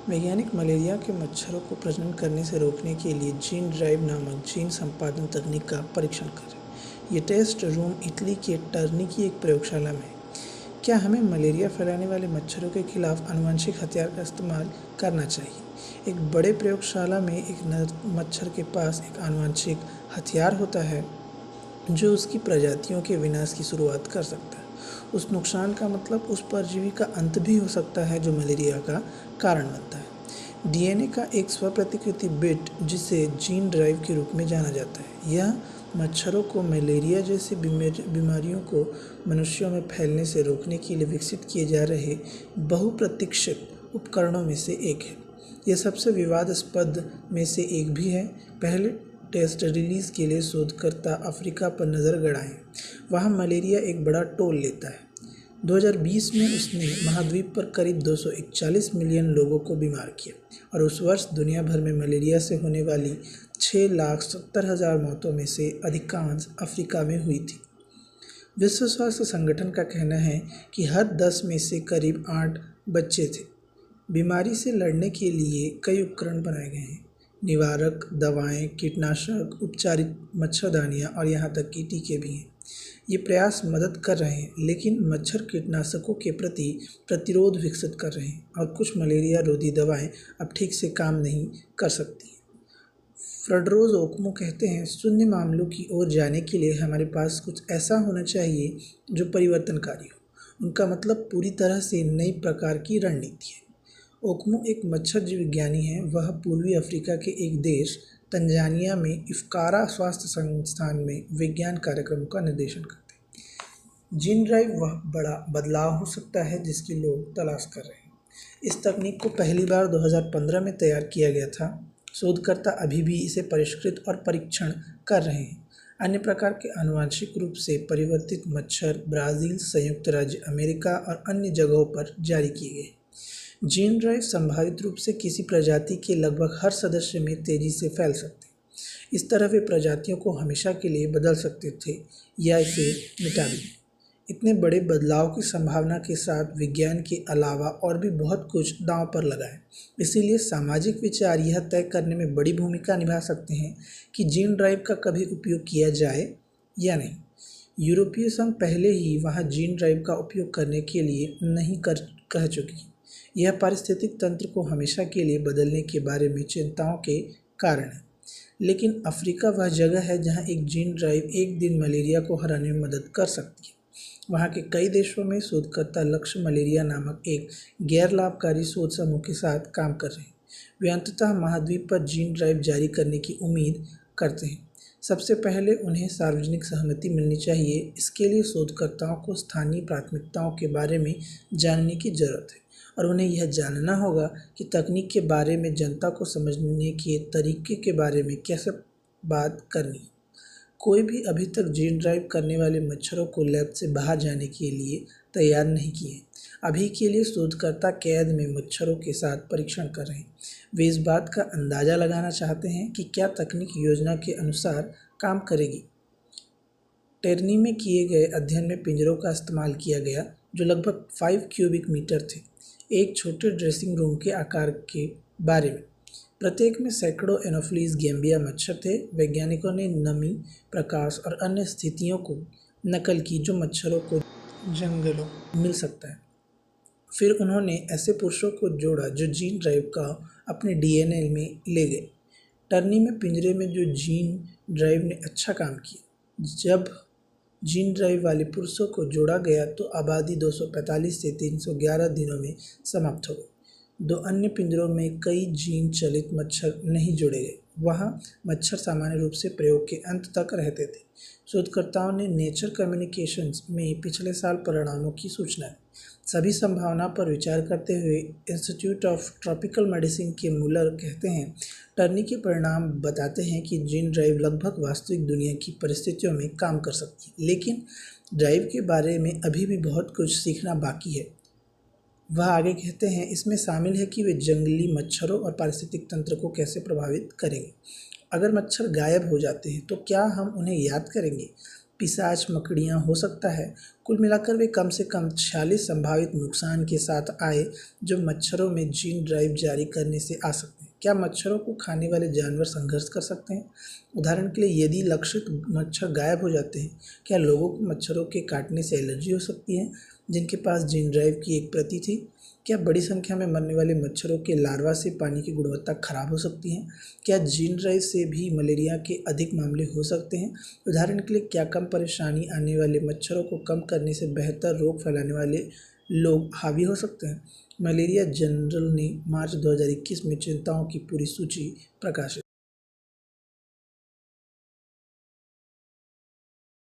वैज्ञानिक मलेरिया के मच्छरों को प्रजनन करने से रोकने के लिए जीन ड्राइव नामक जीन संपादन तकनीक का परीक्षण कर रहे हैं। ये टेस्ट रूम इटली के टर्नी की एक प्रयोगशाला में है। क्या हमें मलेरिया फैलाने वाले मच्छरों के खिलाफ आनुवंशिक हथियार का इस्तेमाल करना चाहिए? एक बड़े प्रयोगशाला में एक नर मच्छर के पास एक आनुवंशिक हथियार होता है जो उसकी प्रजातियों के विनाश की शुरुआत कर सकता है। उस नुकसान का मतलब उस परजीवी का अंत भी हो सकता है जो मलेरिया का कारण बनता है। डीएनए का एक स्वप्रतिकृति बिट जिसे जीन ड्राइव के रूप में जाना जाता है, यह मच्छरों को मलेरिया जैसी बीमारियों को मनुष्यों में फैलने से रोकने के लिए विकसित किए जा रहे बहुप्रतीक्षित उपकरणों में से एक है। यह सबसे विवादास्पद में से एक भी है। पहले टेस्ट रिलीज के लिए शोधकर्ता अफ्रीका पर नज़र गड़ाएं। वहाँ मलेरिया एक बड़ा टोल लेता है। 2020 में उसने महाद्वीप पर करीब 241 मिलियन लोगों को बीमार किया और उस वर्ष दुनिया भर में मलेरिया से होने वाली 6,70,000 मौतों में से अधिकांश अफ्रीका में हुई थी। विश्व स्वास्थ्य संगठन का कहना है कि हर 10 में से करीब 8 बच्चे थे। बीमारी से लड़ने के लिए कई उपकरण बनाए गए हैं। निवारक दवाएं, कीटनाशक, उपचारित मच्छरदानियां और यहाँ तक कि टीके भी हैं। ये प्रयास मदद कर रहे हैं, लेकिन मच्छर कीटनाशकों के प्रति प्रतिरोध विकसित कर रहे हैं और कुछ मलेरिया रोधी दवाएं अब ठीक से काम नहीं कर सकती। फ्रेडरोज ओकमो कहते हैं, शून्य मामलों की ओर जाने के लिए हमारे पास कुछ ऐसा होना चाहिए जो परिवर्तनकारी हो। उनका मतलब पूरी तरह से नई प्रकार की रणनीति है। ओकमो एक मच्छर जीव विज्ञानी हैं। वह पूर्वी अफ्रीका के एक देश तंजानिया में इफ्कारा स्वास्थ्य संस्थान में विज्ञान कार्यक्रमों का निर्देशन करते हैं। जीन ड्राइव वह बड़ा बदलाव हो सकता है जिसकी लोग तलाश कर रहे हैं। इस तकनीक को पहली बार 2015 में तैयार किया गया था। शोधकर्ता अभी भी इसे परिष्कृत और परीक्षण कर रहे हैं। अन्य प्रकार के आनुवांशिक रूप से परिवर्तित मच्छर ब्राज़ील, संयुक्त राज्य अमेरिका और अन्य जगहों पर जारी किए गए। जीन ड्राइव संभावित रूप से किसी प्रजाति के लगभग हर सदस्य में तेजी से फैल सकते हैं। इस तरह वे प्रजातियों को हमेशा के लिए बदल सकते थे या इसे मिटा दें। इतने बड़े बदलाव की संभावना के साथ विज्ञान के अलावा और भी बहुत कुछ दांव पर लगा है। इसीलिए सामाजिक विचार यह तय करने में बड़ी भूमिका निभा सकते हैं कि जीन ड्राइव का कभी उपयोग किया जाए या नहीं। यूरोपीय संघ पहले ही वहाँ जीन ड्राइव का उपयोग करने के लिए नहीं कह चुकी है। यह पारिस्थितिक तंत्र को हमेशा के लिए बदलने के बारे में चिंताओं के कारण है। लेकिन अफ्रीका वह जगह है जहाँ एक जीन ड्राइव एक दिन मलेरिया को हराने में मदद कर सकती है। वहाँ के कई देशों में शोधकर्ता लक्ष्य मलेरिया नामक एक गैर लाभकारी शोध समूह के साथ काम कर रहे हैं। वे अंततः महाद्वीप पर जीन ड्राइव जारी करने की उम्मीद करते हैं। सबसे पहले उन्हें सार्वजनिक सहमति मिलनी चाहिए। इसके लिए शोधकर्ताओं को स्थानीय प्राथमिकताओं के बारे में जानने की जरूरत है और उन्हें यह जानना होगा कि तकनीक के बारे में जनता को समझने के तरीके के बारे में कैसे बात करनी है। कोई भी अभी तक जीन ड्राइव करने वाले मच्छरों को लैब से बाहर जाने के लिए तैयार नहीं किए। अभी के लिए शोधकर्ता कैद में मच्छरों के साथ परीक्षण कर रहे हैं। वे इस बात का अंदाज़ा लगाना चाहते हैं कि क्या तकनीक योजना के अनुसार काम करेगी। टेरनी में किए गए अध्ययन में पिंजरों का इस्तेमाल किया गया जो लगभग 5 क्यूबिक मीटर थे, एक छोटे ड्रेसिंग रूम के आकार के बारे में। प्रत्येक में सैकड़ों एनोफिलीज गैम्बिया मच्छर थे। वैज्ञानिकों ने नमी, प्रकाश और अन्य स्थितियों को नकल की जो मच्छरों को जंगलों मिल सकता है। फिर उन्होंने ऐसे पुरुषों को जोड़ा जो जीन ड्राइव का अपने डीएनए में ले गए। टर्नी में पिंजरे में जो जीन ड्राइव ने अच्छा काम किया। जब जीन ड्राइव वाले पुरुषों को जोड़ा गया तो आबादी 245 से 311 दिनों में समाप्त हो गई। 2 अन्य पिंजरों में कई जीन चलित मच्छर नहीं जोड़े गए। वहाँ मच्छर सामान्य रूप से प्रयोग के अंत तक रहते थे। शोधकर्ताओं ने नेचर कम्युनिकेशंस में पिछले साल परिणामों की सूचना दी। सभी संभावना पर विचार करते हुए इंस्टीट्यूट ऑफ ट्रॉपिकल मेडिसिन के मुलर कहते हैं, टर्नी के परिणाम बताते हैं कि जीन ड्राइव लगभग वास्तविक दुनिया की परिस्थितियों में काम कर सकती है, लेकिन ड्राइव के बारे में अभी भी बहुत कुछ सीखना बाकी है। वह आगे कहते हैं, इसमें शामिल है कि वे जंगली मच्छरों और पारिस्थितिक तंत्र को कैसे प्रभावित करेंगे। अगर मच्छर गायब हो जाते हैं तो क्या हम उन्हें याद करेंगे? पिशाच मकड़ियाँ हो सकता है। कुल मिलाकर वे कम से कम 46 संभावित नुकसान के साथ आए जो मच्छरों में जीन ड्राइव जारी करने से आ सकते हैं। क्या मच्छरों को खाने वाले जानवर संघर्ष कर सकते हैं? उदाहरण के लिए, यदि लक्षित मच्छर गायब हो जाते हैं, क्या लोगों को मच्छरों के काटने से एलर्जी हो सकती है जिनके पास जीन ड्राइव की एक प्रति थी? क्या बड़ी संख्या में मरने वाले मच्छरों के लार्वा से पानी की गुणवत्ता खराब हो सकती है? क्या जीन ड्राइव से भी मलेरिया के अधिक मामले हो सकते हैं? उदाहरण के लिए, क्या कम परेशानी आने वाले मच्छरों को कम करने से बेहतर रोग फैलाने वाले लोग हावी हो सकते हैं? मलेरिया जर्नल ने मार्च 2021 में चिंताओं की पूरी सूची प्रकाशित